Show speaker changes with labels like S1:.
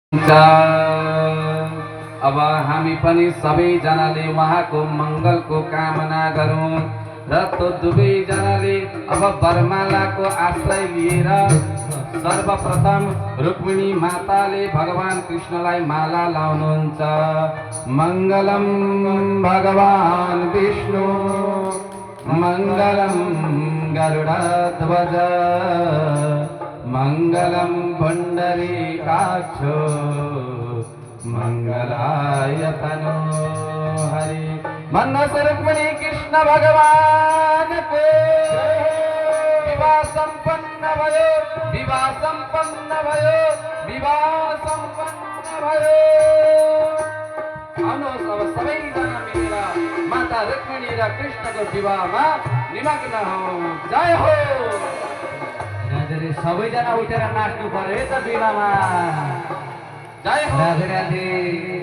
S1: अब हामी पनि सबैजनाले उहाँको मङ्गलको कामना गरौँ र त्यो दुवैजनाले अब वरमालाको आश्रय लिएर सर्वप्रथम रुक्मिणी माताले भगवान कृष्णलाई माला लाउनुहुन्छ। मङ्गलम भगवान विष्णु मङ्गलम गरुडध्वज मङ्गलम पुण्डरीकाक्षो मंगलाय तनो हरि। मनस रुक्मिणी कृष्ण भगवान को विवाह संपन्न भयो, विवाह संपन्न भयो, विवाह संपन्न भयो। आउनुहोस् अब सबैजना मिलेर माता रुक्मिणी र कृष्णको विवाहमा निमग्न हौं। जय हो। सबैजना उठेर नाच्नु पर्यो है त विवाहमा। जय हो। राधे राधे।